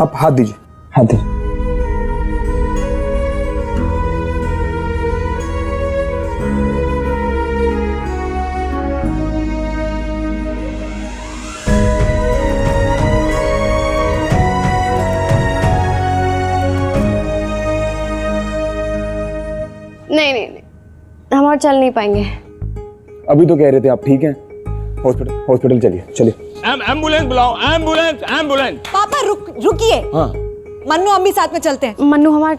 आप हाथ दीजिए, हाथ दीजिए। नहीं नहीं नहीं, हम और चल नहीं पाएंगे। अभी तो कह रहे थे आप ठीक हैं। हॉस्पिटल चलिए चलिए। एम्बुलेंस बुलाओ, एम्बुलेंस एम्बुलेंस। पापा रुकिए। हाँ मन्नू हम भी साथ में चलते हैं। मन्नू हमारा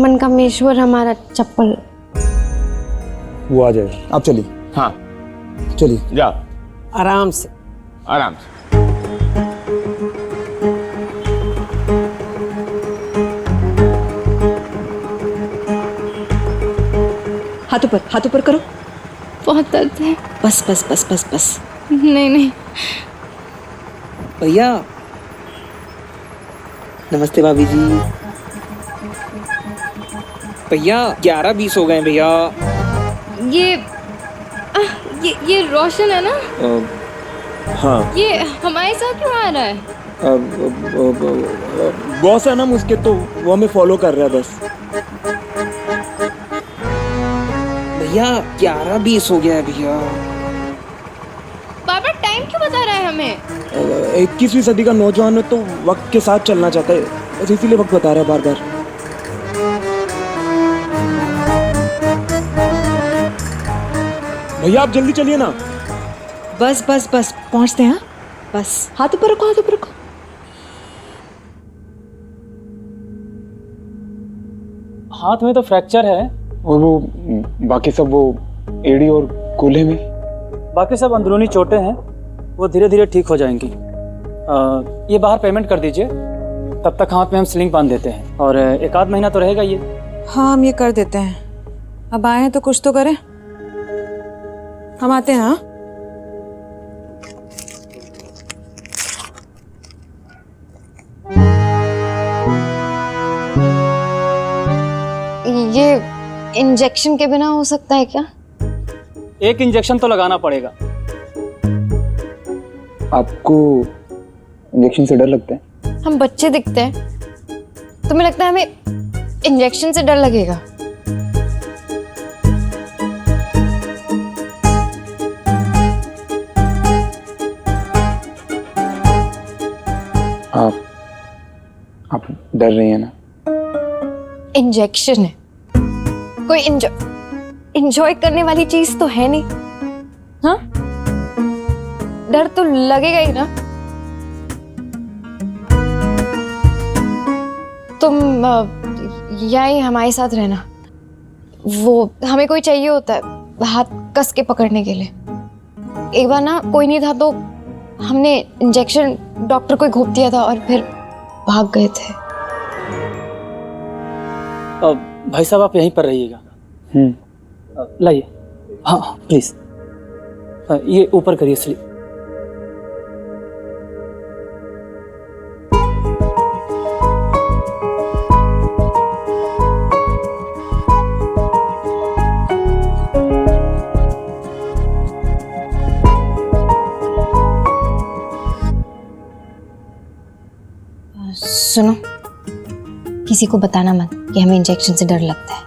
मन का मेश्वर, हमारा चप्पल। वो आ जाएगा, आप चलिए। हाँ चलिए जाओ आराम से। आराम से। हाथ ऊपर करो। बहुत दर्द है। बस बस बस बस बस। नहीं नहीं, भैया नमस्ते भाभी जी। भैया 11:20 हो गए भैया। ये रोशन है ना? हाँ। ये हमारे साथ क्यों आ रहा है? बॉस है ना उसके, तो वो हमें फॉलो कर रहा है बस। भैया 11:20 हो गया है भैया। बार-बार टाइम क्यों बता रहा है हमें? 21वीं सदी का नौजवान है तो वक्त के साथ चलना चाहता है, बस इसीलिए वक्त बता रहा है बार बार। भैया आप जल्दी चलिए ना। बस बस बस पहुंचते हैं। बस हाथ ऊपर रखो, हाथ ऊपर रखो। हाथ में तो फ्रैक्चर है, और वो बाकी सब, वो एड़ी और कूल्हे में। बाकी सब अंदरूनी चोटें हैं, वो धीरे धीरे ठीक हो जाएंगी। ये बाहर पेमेंट कर दीजिए, तब तक हाथ में हम स्लिंग बांध देते हैं, और 1 आध महीना तो रहेगा ये। हाँ हम ये कर देते हैं। अब आए हैं तो कुछ तो करें। हम आते हैं। हाँ ये इंजेक्शन के बिना हो सकता है क्या? एक इंजेक्शन तो लगाना पड़ेगा। आपको इंजेक्शन से डर लगता है? हम बच्चे दिखते हैं, तुम्हें लगता है हमें इंजेक्शन से डर लगेगा? आप डर रही हैं ना? इंजेक्शन है, कोई इंजॉय करने वाली चीज तो है नहीं। हाँ, डर तो लगेगा ही ना। तुम यही हमारे साथ रहना। वो हमें कोई चाहिए होता है हाथ कस के पकड़ने के लिए। एक बार ना कोई नहीं था तो हमने इंजेक्शन डॉक्टर को घोंप दिया था और फिर भाग गए थे। भाई साहब आप यहीं पर रहिएगा। लाइए। हाँ प्लीज, ये ऊपर करिए स्लिप। सुनो, किसी को बताना मत कि हमें इंजेक्शन से डर लगता है,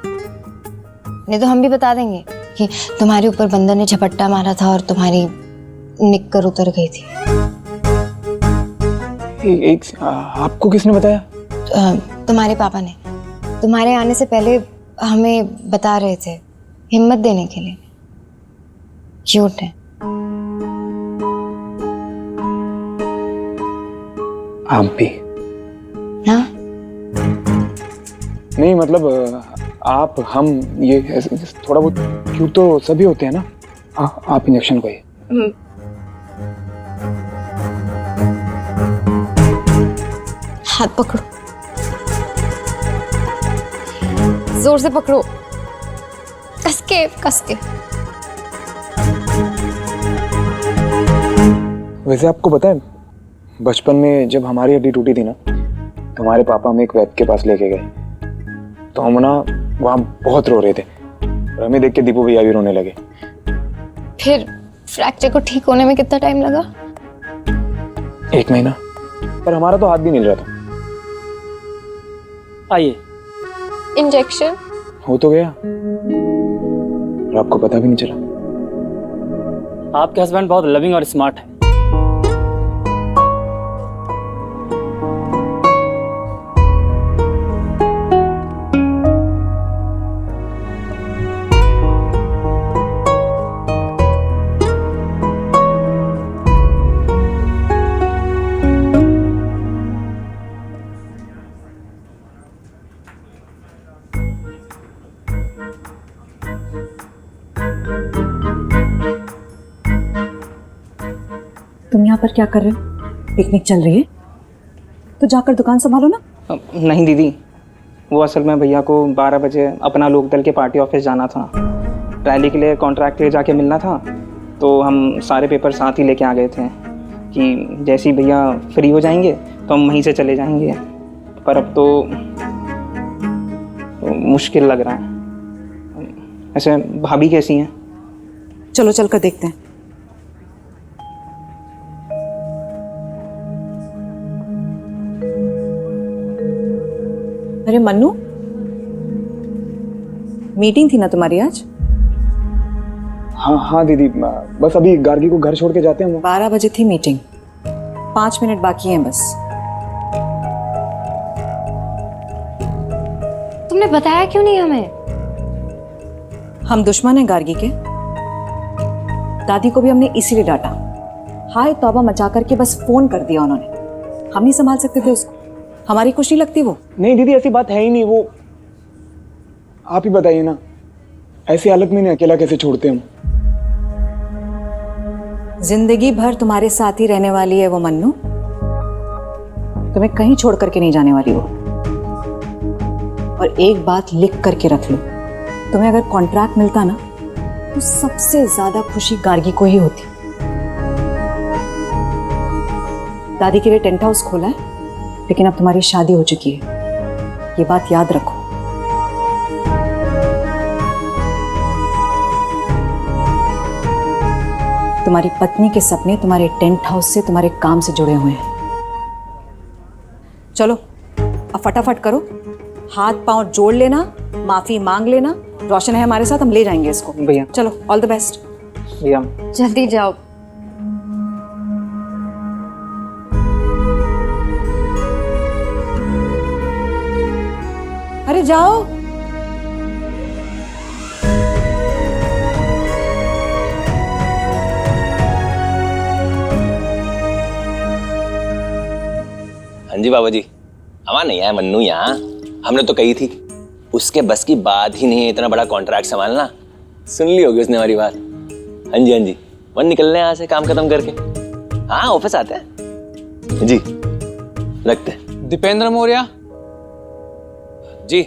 नहीं तो हम भी बता देंगे कि तुम्हारे ऊपर बंदर ने झपट्टा मारा था और तुम्हारी निक्कर उतर गई थी। आपको किसने बताया? तुम्हारे पापा ने तुम्हारे आने से पहले हमें बता रहे थे, हिम्मत देने के लिए। क्यूट है। आप भी? हाँ नहीं मतलब आप, हम, ये थोड़ा बहुत क्यों तो सभी होते हैं ना। आप इंजेक्शन को ही। हाथ पकड़ो, जोर से पकड़ो, कस के कस के। वैसे आपको पता है, बचपन में जब हमारी हड्डी टूटी थी ना, तो हमारे पापा हमें एक वैद्य के पास लेके गए। तो हम ना वहाँ बहुत रो रहे थे, और हमें देख के दीपू भैया भी रोने लगे। फिर फ्रैक्चर को ठीक होने में कितना टाइम लगा? 1 महीना। पर हमारा तो हाथ भी नहीं हिल रहा था। आइए। इंजेक्शन? हो तो गया और आपको पता भी नहीं चला। आपके हस्बैंड बहुत लविंग और स्मार्ट है। तुम यहाँ पर क्या कर रहे हो? पिकनिक चल रही है तो जाकर दुकान संभालो ना। नहीं दीदी, वो असल में भैया को 12 बजे अपना लोकदल के पार्टी ऑफिस जाना था। रैली के लिए कॉन्ट्रैक्ट ले जाके मिलना था, तो हम सारे पेपर साथ ही लेके आ गए थे कि जैसे ही भैया फ्री हो जाएंगे तो हम वहीं से चले जाएंगे। पर अब तो मुश्किल लग रहा है। ऐसे भाभी कैसी हैं? चलो चल कर देखते हैं। अरे मन्नू, मीटिंग थी ना तुम्हारी आज? हाँ हाँ दीदी, बस अभी गार्गी को घर छोड़ के जाते हैं। 12 बजे थी मीटिंग, 5 मिनट बाकी हैं बस। तुमने बताया क्यों नहीं हमें? हम दुश्मन हैं गार्गी के। दादी को भी हमने इसीलिए डांटा। हाय तौबा मचा करके बस फोन कर दिया उन्होंने। हम नहीं संभाल सकते थे उसको। हमारी कुछ नहीं लगती वो। नहीं दीदी, ऐसी बात है ही नहीं। वो आप ही बताइए ना, ऐसी हालत में नहीं अकेला कैसे छोड़ते हम? जिंदगी भर तुम्हारे साथ ही रहने वाली है वो मन्नू। तुम्हें कहीं छोड़ करके नहीं जाने वाली वो। और एक बात लिख करके रख लो, तुम्हें अगर कॉन्ट्रैक्ट मिलता ना तो सबसे ज्यादा खुशी गार्गी को ही होती। दादी के लिए टेंट हाउस खोला है, लेकिन अब तुम्हारी शादी हो चुकी है, ये बात याद रखो। तुम्हारी पत्नी के सपने तुम्हारे टेंट हाउस से, तुम्हारे काम से जुड़े हुए हैं। चलो अब फटाफट करो, हाथ पांव जोड़ लेना, माफी मांग लेना। रोशन है हमारे साथ, हम ले जाएंगे इसको। भैया चलो, ऑल द बेस्ट। भैया जल्दी जाओ। अरे जाओ। हाँ जी बाबा जी, हमारा नहीं आया मन्नू यहाँ। हमने तो कही थी, उसके बस की बात ही नहीं है इतना बड़ा कॉन्ट्रैक्ट संभालना। सुन ली होगी उसने हमारी बात। हाँ जी, वन निकल रहे हैं यहाँ से काम खत्म करके। हाँ ऑफिस आते हैं जी, रखते हैं। दीपेंद्र मौर्य जी,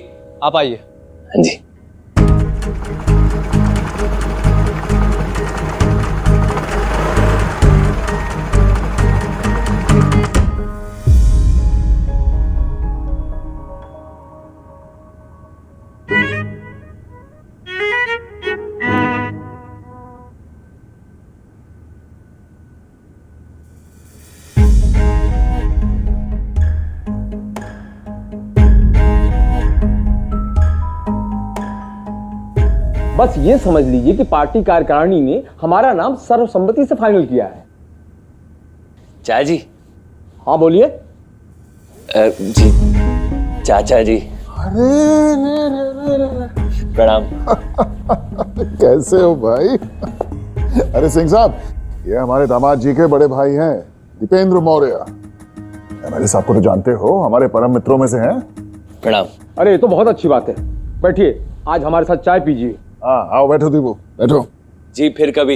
आप आइए। हाँ जी। बस ये समझ लीजिए कि पार्टी कार्यकारिणी ने हमारा नाम सर्वसम्मति से फाइनल किया है। चाचा जी। हाँ बोलिए। जी चाचा जी। प्रणाम। कैसे हो भाई? अरे सिंह साहब, ये हमारे दामाद जी के बड़े भाई हैं, दीपेंद्र मौर्य। एमएलए साहब को तो जानते हो, हमारे परम मित्रों में से हैं। प्रणाम। अरे ये तो बहुत अच्छी बात है, बैठिए, आज हमारे साथ चाय पीजिए। हाँ आओ, बैठो दीपू, बैठो। जी फिर कभी।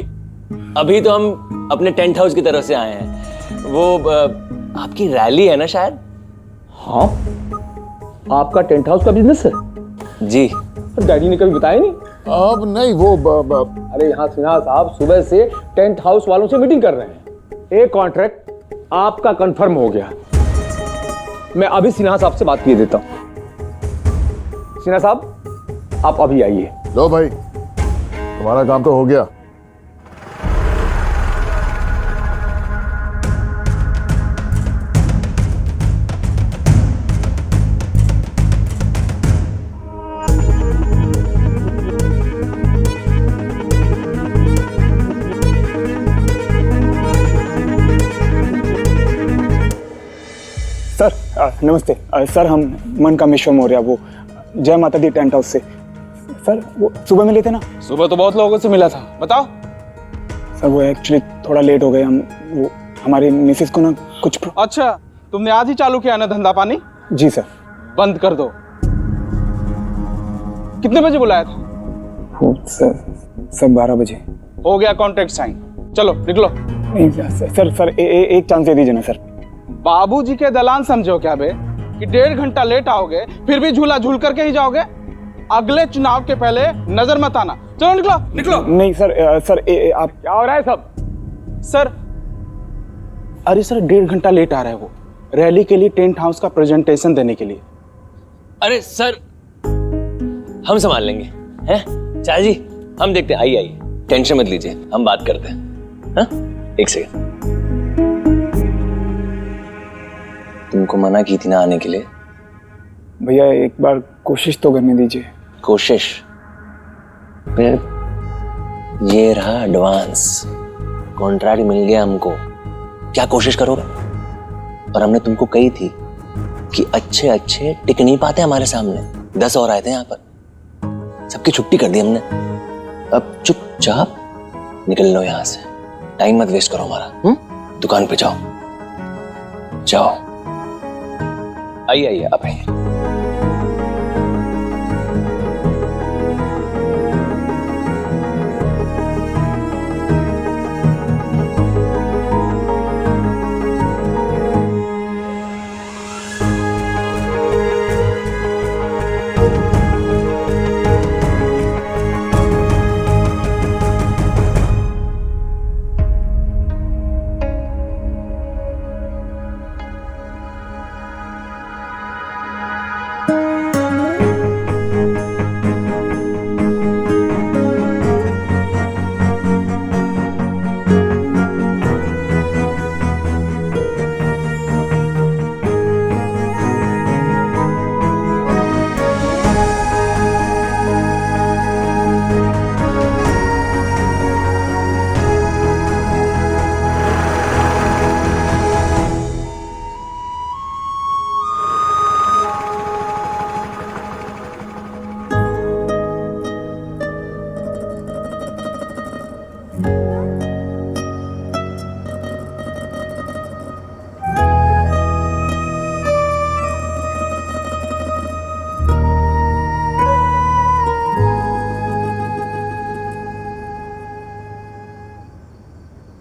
अभी तो हम अपने टेंट हाउस की तरफ से आए हैं। वो आपकी रैली है ना शायद? हाँ, आपका टेंट हाउस का बिजनेस है? जी। डैडी ने कभी बताया नहीं। अब नहीं वो अरे यहाँ सिन्हा साहब सुबह से टेंट हाउस वालों से मीटिंग कर रहे हैं। एक कॉन्ट्रैक्ट आपका कंफर्म हो गया। मैं अभी सिन्हा साहब से बात किए देता हूँ। सिन्हा साहब आप अभी आइए। लो भाई, तुम्हारा काम तो हो गया। नमस्ते सर, हम मन कामेश्वर मौर्य, वो जय माता दी टेंट हाउस से। सर वो सुबह मिले थे ना? सुबह तो बहुत लोगों से मिला था, बताओ। सर वो एक्चुअली थोड़ा लेट हो गए हम, वो हमारी मिसेस को ना कुछ अच्छा, तुमने आज ही चालू किया ना धंधा पानी? जी सर। बंद कर दो। कितने बजे बुलाया था? वो सर 12 बजे। हो गया कॉन्ट्रैक्ट साइन, चलो निकलो। नहीं सर एक चांस दे दीजिए ना सर। बाबूजी के दलान समझो क्या बे, कि 1.5 घंटा लेट आओगे फिर भी झूला झूल करके ही जाओगे? अगले चुनाव के पहले नजर मत आना, चलो निकलो निकलो। नहीं सर आप क्या हो रहा है सब? सर, अरे सर 1.5 घंटा लेट आ रहा है वो, रैली के लिए टेंट हाउस का प्रेजेंटेशन देने के लिए। अरे सर, हम संभाल लेंगे, हैं? चाचा जी, हम देखते हैं। आइए, टेंशन मत लीजिए, हम बात करते हैं। हाँ, एक सेकंड। तुमको मना की थी ना आने के लिए? भैया एक बार कोशिश तो करने दीजिए। कोशिश? फिर ये रहा एडवांस, कॉन्ट्रैक्ट मिल गया हमको, क्या कोशिश करोगे? और हमने तुमको कही थी कि अच्छे अच्छे टिक नहीं पाते हमारे सामने। 10 और आए थे यहाँ पर, सबकी छुट्टी कर दी हमने। अब चुपचाप निकल लो यहाँ से, टाइम मत वेस्ट करो हमारा। दुकान पे जाओ जाओ। आइए आप आइए।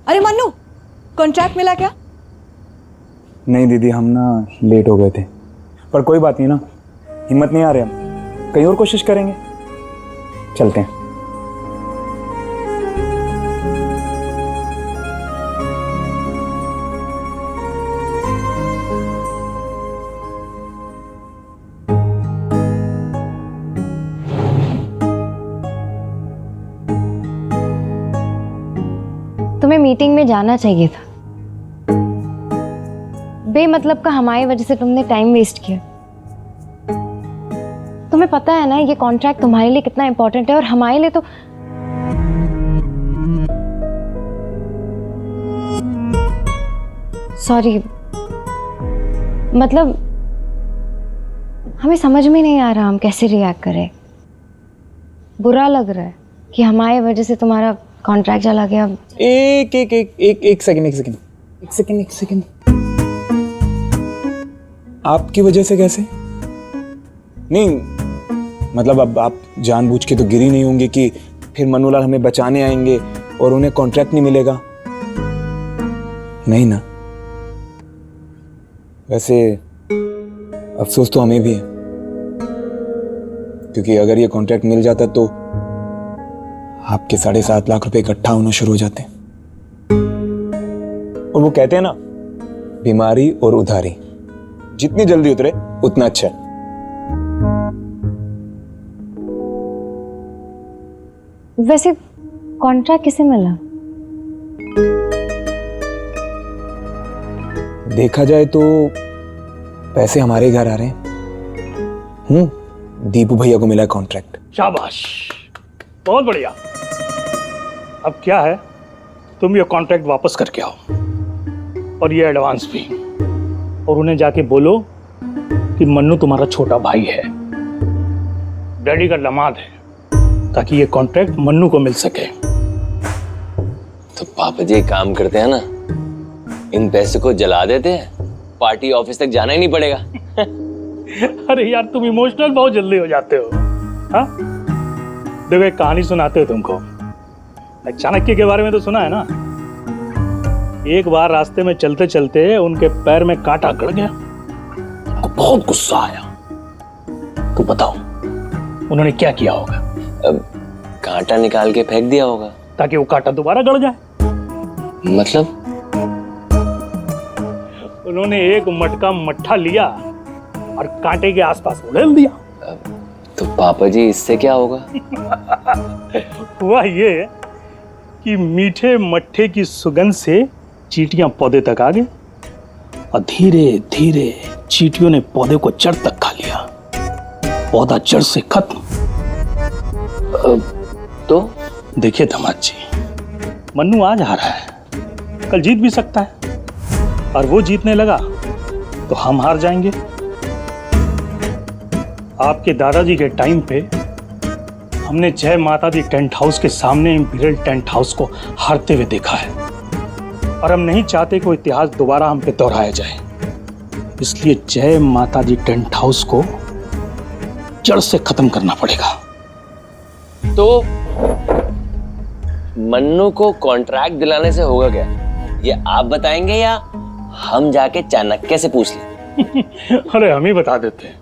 अरे मन्नू, कॉन्ट्रैक्ट मिला क्या? नहीं दीदी, हम ना लेट हो गए थे, पर कोई बात नहीं ना, हिम्मत नहीं आ रही, हम कहीं और कोशिश करेंगे। चलते हैं। तुम्हें मीटिंग में जाना चाहिए था, बेमतलब का हमारी वजह से तुमने टाइम वेस्ट किया। तुम्हें पता है ना ये कॉन्ट्रैक्ट तुम्हारे लिए कितना इंपॉर्टेंट है, और हमारे लिए तो सॉरी, मतलब हमें समझ में नहीं आ रहा हम कैसे रिएक्ट करें। बुरा लग रहा है कि हमारी वजह से तुम्हारा कॉन्ट्रैक्ट चला गया। एक सेकंड। आपकी वजह से कैसे? नहीं मतलब अब आप जानबूझ के तो गिरी नहीं होंगे कि फिर मनोलाल हमें बचाने आएंगे और उन्हें कॉन्ट्रैक्ट नहीं मिलेगा? नहीं ना? वैसे अफसोस तो हमें भी है, क्योंकि अगर ये कॉन्ट्रैक्ट मिल जाता तो आपके 7.5 लाख रुपए इकट्ठा होना शुरू हो जाते। और वो कहते हैं ना, बीमारी और उधारी जितनी जल्दी उतरे उतना अच्छा है। वैसे कॉन्ट्रैक्ट किसे मिला? देखा जाए तो पैसे हमारे घर आ रहे हैं। दीपू भैया को मिला कॉन्ट्रैक्ट। शाबाश, बहुत बढ़िया। अब क्या है, तुम ये कॉन्ट्रैक्ट वापस करके आओ और ये एडवांस भी, और उन्हें जाके बोलो कि मन्नू तुम्हारा छोटा भाई है, डैडी का दामाद है, ताकि ये कॉन्ट्रैक्ट मन्नू को मिल सके। तो पापा जी एक काम करते हैं ना, इन पैसे को जला देते हैं, पार्टी ऑफिस तक जाना ही नहीं पड़ेगा। अरे यार तुम इमोशनल बहुत जल्दी हो जाते हो। हाँ देखो एक कहानी सुनाते हो तुमको। चाणक्य के बारे में तो सुना है ना। एक बार रास्ते में चलते चलते उनके पैर में कांटा गड़ गया, उनको बहुत गुस्सा आया। तो बताओ उन्होंने क्या किया होगा? अब कांटा निकाल के फेंक दिया होगा ताकि वो कांटा दोबारा गड़ जाए। मतलब? उन्होंने एक मटका मट्ठा लिया और कांटे के आसपास उड़ेल दिया। तो पापा जी इससे क्या होगा? हुआ ये कि मीठे मट्ठे की सुगंध से चींटियां पौधे तक आ गई और धीरे धीरे चींटियों ने पौधे को जड़ तक खा लिया। पौधा जड़ से खत्म। तो देखिए दामाद जी, मन्नू आज हारा है, कल जीत भी सकता है, और वो जीतने लगा तो हम हार जाएंगे। आपके दादाजी के टाइम पे हमने जय माता दी टेंट हाउस के सामने इंपीरियल टेंट हाउस को हारते हुए देखा है, और हम नहीं चाहते कि वो इतिहास दोबारा हम पे दोहराया जाए। इसलिए जय माता दी टेंट हाउस को जड़ से खत्म करना पड़ेगा। तो मन्नू को कॉन्ट्रैक्ट दिलाने से होगा क्या, ये आप बताएंगे या हम जाके चाणक्य से पूछ लें? अरे हम ही बता देते हैं।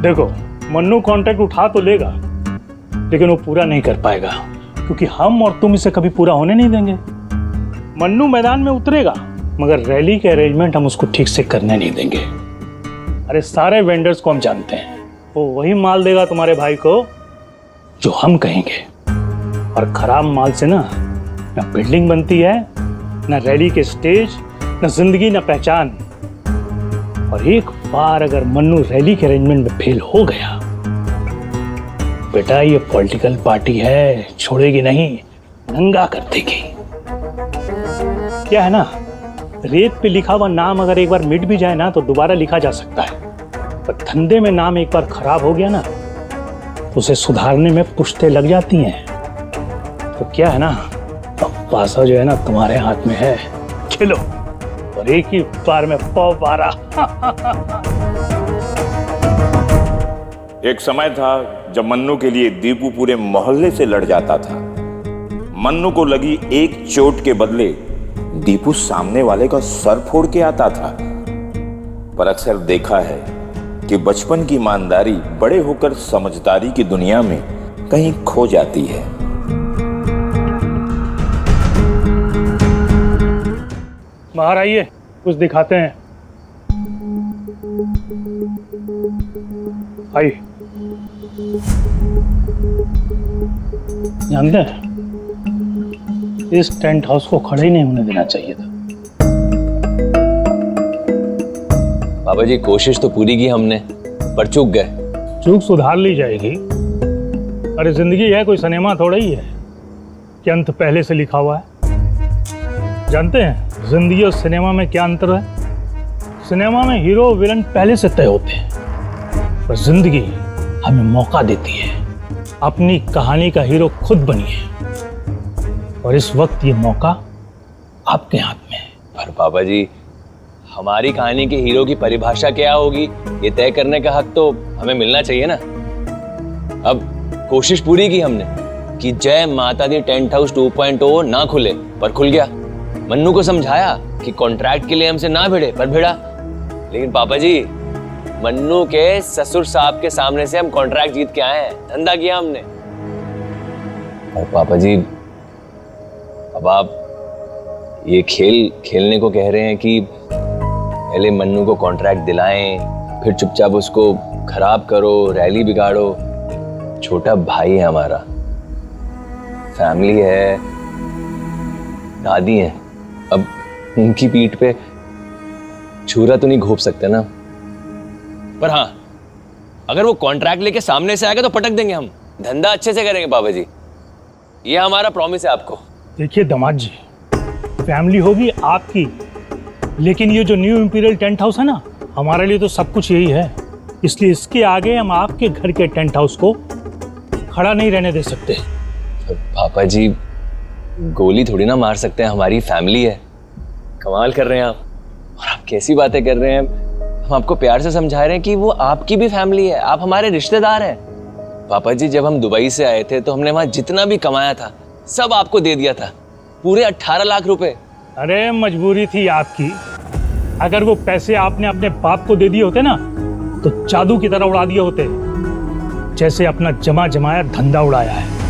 देखो मन्नू कॉन्ट्रैक्ट उठा तो लेगा, लेकिन वो पूरा नहीं कर पाएगा, क्योंकि हम और तुम इसे कभी पूरा होने नहीं देंगे। मन्नू मैदान में उतरेगा, मगर रैली के अरेंजमेंट हम उसको ठीक से करने नहीं देंगे। अरे सारे वेंडर्स को हम जानते हैं, वो वही माल देगा तुम्हारे भाई को जो हम कहेंगे। और खराब माल से ना बिल्डिंग बनती है, ना रैली के स्टेज, ना जिंदगी, ना पहचान। और एक बार अगर मन्नू रैली के अरेंजमेंट में फेल हो गया, बेटा ये पॉलिटिकल पार्टी है, छोड़ेगी नहीं, नंगा कर देगी। क्या है ना, रेत पे लिखा हुआ नाम अगर एक बार मिट भी जाए ना तो दोबारा लिखा जा सकता है, पर धंधे में नाम एक बार खराब हो गया ना, उसे सुधारने में पुश्तें लग जाती हैं। तो क्या है ना, अब पासा जो है ना तुम्हारे हाथ में है, खेलो और एक ही बार में 12। एक समय था जब मन्नू के लिए दीपू पूरे मोहल्ले से लड़ जाता था। मन्नू को लगी एक चोट के बदले दीपू सामने वाले का सर फोड़ के आता था। पर अक्सर देखा है कि बचपन की ईमानदारी बड़े होकर समझदारी की दुनिया में कहीं खो जाती है। बाहर आइए, कुछ दिखाते हैं। आइए। जानते हैं, इस टेंट हाउस को खड़े ही नहीं होने देना चाहिए था। बाबा जी कोशिश तो पूरी की हमने, पर चूक गए। चूक सुधार ली जाएगी। अरे जिंदगी है, कोई सिनेमा थोड़ा ही है कि अंत पहले से लिखा हुआ है। जानते हैं जिंदगी और सिनेमा में क्या अंतर है? सिनेमा में हीरो विलन पहले से तय होते हैं, पर जिंदगी हमें मौका देती है अपनी कहानी का हीरो खुद बनिए, और इस वक्त ये मौका आपके हाथ में है। पर बाबा जी हमारी कहानी के हीरो की परिभाषा क्या होगी, ये तय करने का हक तो हमें मिलना चाहिए ना। अब कोशिश पूरी की हमने कि जय माता दी टेंट हाउस 2.0 ना खुले, पर खुल गया। मन्नू को समझाया कि कॉन्ट्रैक्ट के लिए हमसे ना भिड़े, पर भिड़ा। लेकिन पापा जी मन्नू के ससुर साहब के सामने से हम कॉन्ट्रैक्ट जीत के आए हैं, धंधा किया हमने। और पापा जी अब आप ये खेल खेलने को कह रहे हैं कि पहले मन्नू को कॉन्ट्रैक्ट दिलाएं, फिर चुपचाप उसको खराब करो, रैली बिगाड़ो। छोटा भाई है हमारा, फैमिली है, दादी है, अब उनकी पीठ पे छुरा तो नहीं घोंप सकते ना। पर हाँ, अगर वो कॉन्ट्रैक्ट लेके सामने से आएगा तो पटक देंगे हम, धंधा अच्छे से करेंगे बाबा जी, ये हमारा प्रॉमिस है आपको। देखिए दामाद जी, फैमिली होगी आपकी, लेकिन ये जो न्यू इंपीरियल टेंट हाउस है ना, हमारे लिए तो सब कुछ यही है, इसलिए इसके आगे हम आपके घर के टेंट हाउस को खड़ा नहीं रहने दे सकते। पापा जी गोली थोड़ी ना मार सकते हैं, हमारी फैमिली है। कमाल कर रहे हैं आप, और आप कैसी बातें कर रहे हैं। हम आपको प्यार से समझा रहे हैं कि वो आपकी भी फैमिली है, आप हमारे रिश्तेदार हैं। पापा जी जब हम दुबई से आए थे तो हमने वहां जितना भी कमाया था सब आपको दे दिया था, पूरे 18 लाख रुपए। अरे मजबूरी थी आपकी, अगर वो पैसे आपने अपने बाप को दे दिए होते ना तो जादू की तरह उड़ा दिए होते, जैसे अपना जमा जमाया धंधा उड़ाया है।